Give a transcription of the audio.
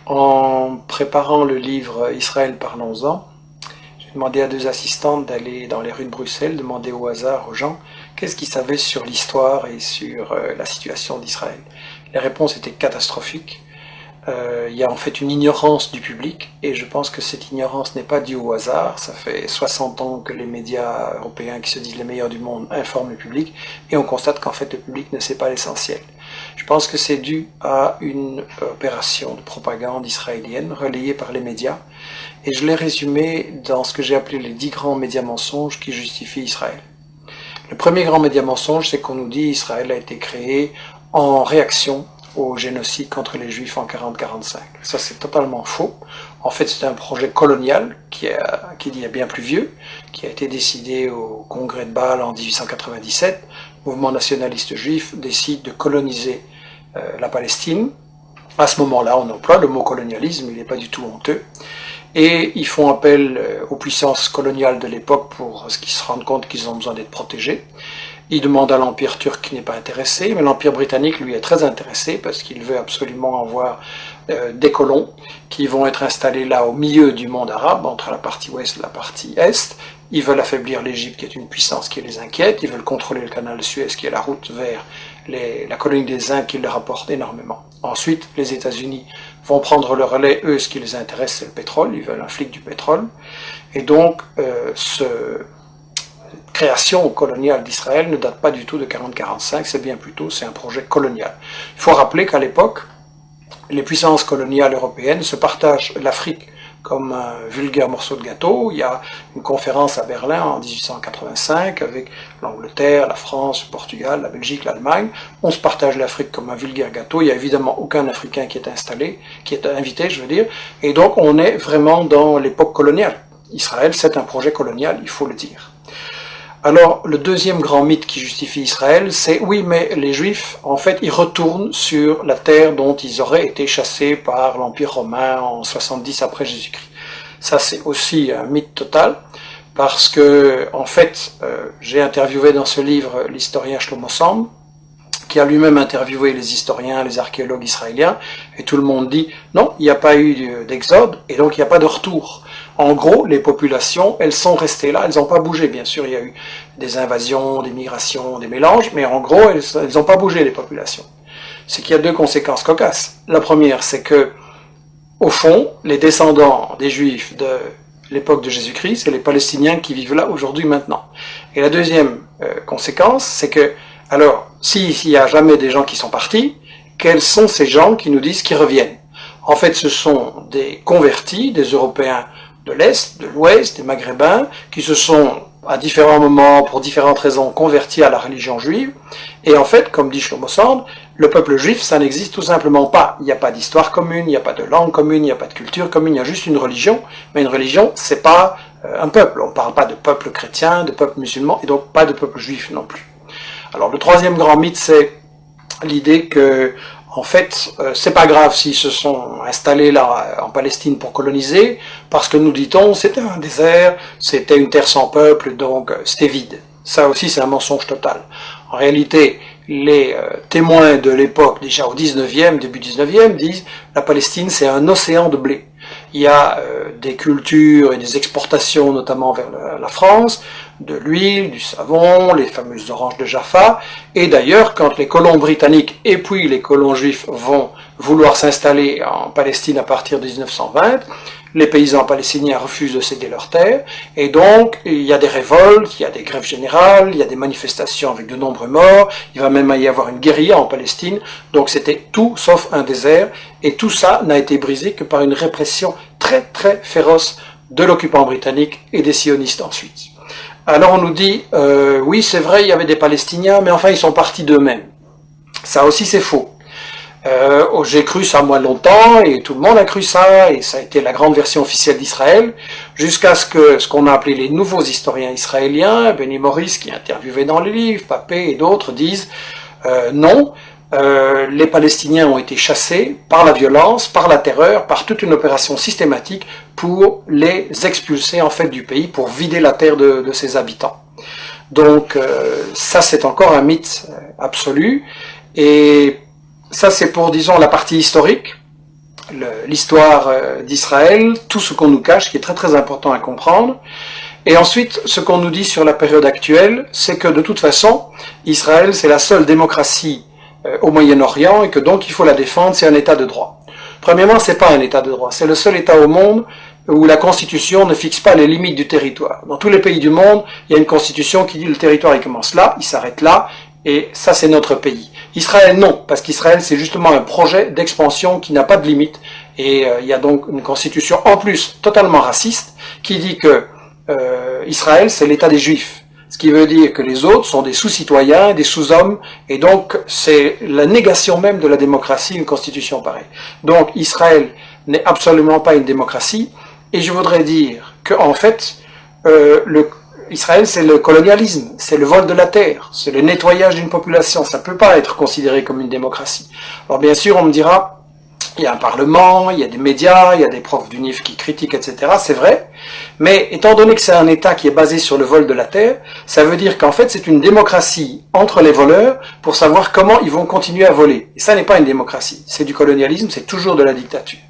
En préparant le livre Israël, parlons-en, j'ai demandé à deux assistantes d'aller dans les rues de Bruxelles, demander au hasard aux gens qu'est-ce qu'ils savaient sur l'histoire et sur la situation d'Israël. Les réponses étaient catastrophiques. Il y a en fait une ignorance du public, et je pense que cette ignorance n'est pas due au hasard. Ça fait 60 ans que les médias européens, qui se disent les meilleurs du monde, informent le public, et on constate qu'en fait le public ne sait pas l'essentiel. Je pense que c'est dû à une opération de propagande israélienne relayée par les médias, et je l'ai résumé dans ce que j'ai appelé les 10 grands médias mensonges qui justifient Israël. Le premier grand média mensonge, c'est qu'on nous dit qu'Israël a été créé en réaction au génocide contre les Juifs en 40-45. Ça, c'est totalement faux. En fait, c'est un projet colonial qui est bien plus vieux, qui a été décidé au congrès de Bâle en 1897. Le mouvement nationaliste juif décide de coloniser la Palestine. À ce moment-là, on emploie le mot colonialisme, il n'est pas du tout honteux. Et ils font appel aux puissances coloniales de l'époque pour qu'ils se rendent compte qu'ils ont besoin d'être protégés. Ils demandent à l'Empire turc qui n'est pas intéressé, mais l'Empire britannique, lui, est très intéressé parce qu'il veut absolument avoir des colons qui vont être installés là au milieu du monde arabe, entre la partie ouest et la partie est. Ils veulent affaiblir l'Égypte, qui est une puissance qui les inquiète. Ils veulent contrôler le canal de Suez, qui est la route vers la colonie des Indes, qui leur apporte énormément. Ensuite, les États-Unis vont prendre le relais. Eux, ce qui les intéresse, c'est le pétrole. Ils veulent un flic du pétrole. Et donc, cette création coloniale d'Israël ne date pas du tout de 40-45, c'est bien plus tôt, c'est un projet colonial. Il faut rappeler qu'à l'époque, les puissances coloniales européennes se partagent l'Afrique comme un vulgaire morceau de gâteau. Il y a une conférence à Berlin en 1885 avec l'Angleterre, la France, le Portugal, la Belgique, l'Allemagne. On se partage l'Afrique comme un vulgaire gâteau. Il n'y a évidemment aucun Africain qui est installé, qui est invité, je veux dire. Et donc on est vraiment dans l'époque coloniale. Israël, c'est un projet colonial, il faut le dire. Alors, le deuxième grand mythe qui justifie Israël, c'est oui, mais les Juifs, en fait, ils retournent sur la terre dont ils auraient été chassés par l'Empire romain en 70 après Jésus-Christ. Ça, c'est aussi un mythe total, parce que, en fait, j'ai interviewé dans ce livre l'historien Shlomo Sand, qui a lui-même interviewé les historiens, les archéologues israéliens, et tout le monde dit non, il n'y a pas eu d'exode, et donc il n'y a pas de retour. En gros, les populations, elles sont restées là, elles n'ont pas bougé. Bien sûr, il y a eu des invasions, des migrations, des mélanges, mais en gros, elles n'ont pas bougé, les populations. C'est qu'il y a deux conséquences cocasses. La première, c'est que, au fond, les descendants des Juifs de l'époque de Jésus-Christ, c'est les Palestiniens qui vivent là aujourd'hui, maintenant. Et la deuxième conséquence, c'est que, alors, s'il n'y a jamais des gens qui sont partis, quels sont ces gens qui nous disent qu'ils reviennent? En fait, ce sont des convertis, des Européens de l'Est, de l'Ouest, des Maghrébins, qui se sont, à différents moments, pour différentes raisons, convertis à la religion juive. Et en fait, comme dit Shlomo Sand, le peuple juif, ça n'existe tout simplement pas. Il n'y a pas d'histoire commune, il n'y a pas de langue commune, il n'y a pas de culture commune, il y a juste une religion. Mais une religion, c'est pas un peuple. On ne parle pas de peuple chrétien, de peuple musulman, et donc pas de peuple juif non plus. Alors, le troisième grand mythe, c'est l'idée que, en fait, c'est pas grave s'ils se sont installés là en Palestine pour coloniser, parce que nous dit-on, c'était un désert, c'était une terre sans peuple, donc c'était vide. Ça aussi, c'est un mensonge total. En réalité, les témoins de l'époque, déjà au 19e, début 19e, disent la Palestine, c'est un océan de blé. Il y a des cultures et des exportations, notamment vers la France, de l'huile, du savon, les fameuses oranges de Jaffa. Et d'ailleurs, quand les colons britanniques et puis les colons juifs vont vouloir s'installer en Palestine à partir de 1920, les paysans palestiniens refusent de céder leurs terres, et donc il y a des révoltes, il y a des grèves générales, il y a des manifestations avec de nombreux morts, il va même y avoir une guérilla en Palestine, donc c'était tout sauf un désert, et tout ça n'a été brisé que par une répression très très féroce de l'occupant britannique et des sionistes ensuite. Alors on nous dit, oui c'est vrai, il y avait des Palestiniens, mais enfin ils sont partis d'eux-mêmes. Ça aussi c'est faux. J'ai cru ça moi longtemps, et tout le monde a cru ça, et ça a été la grande version officielle d'Israël, jusqu'à ce qu'on a appelé les nouveaux historiens israéliens, Benny Morris qui est interviewé dans les livres, Papé et d'autres disent non, les Palestiniens ont été chassés par la violence, par la terreur, par toute une opération systématique pour les expulser en fait du pays, pour vider la terre de ses habitants. Donc ça c'est encore un mythe absolu, et ça c'est pour disons la partie historique. l'histoire d'Israël, tout ce qu'on nous cache, qui est très très important à comprendre. Et ensuite, ce qu'on nous dit sur la période actuelle, c'est que de toute façon, Israël, c'est la seule démocratie au Moyen-Orient et que donc il faut la défendre, c'est un état de droit. Premièrement, c'est pas un état de droit, c'est le seul état au monde où la constitution ne fixe pas les limites du territoire. Dans tous les pays du monde, il y a une constitution qui dit le territoire il commence là, il s'arrête là, et ça c'est notre pays. Israël non, parce qu'Israël c'est justement un projet d'expansion qui n'a pas de limite, et il y a donc une constitution en plus totalement raciste qui dit que Israël c'est l'état des Juifs. Ce qui veut dire que les autres sont des sous-citoyens, des sous-hommes, et donc c'est la négation même de la démocratie, une constitution pareille. Donc Israël n'est absolument pas une démocratie, et je voudrais dire que en fait, Israël c'est le colonialisme, c'est le vol de la terre, c'est le nettoyage d'une population, ça ne peut pas être considéré comme une démocratie. Alors bien sûr on me dira, il y a un parlement, il y a des médias, il y a des profs d'UNIF qui critiquent, etc. C'est vrai, mais étant donné que c'est un État qui est basé sur le vol de la terre, ça veut dire qu'en fait c'est une démocratie entre les voleurs pour savoir comment ils vont continuer à voler. Et ça n'est pas une démocratie, c'est du colonialisme, c'est toujours de la dictature.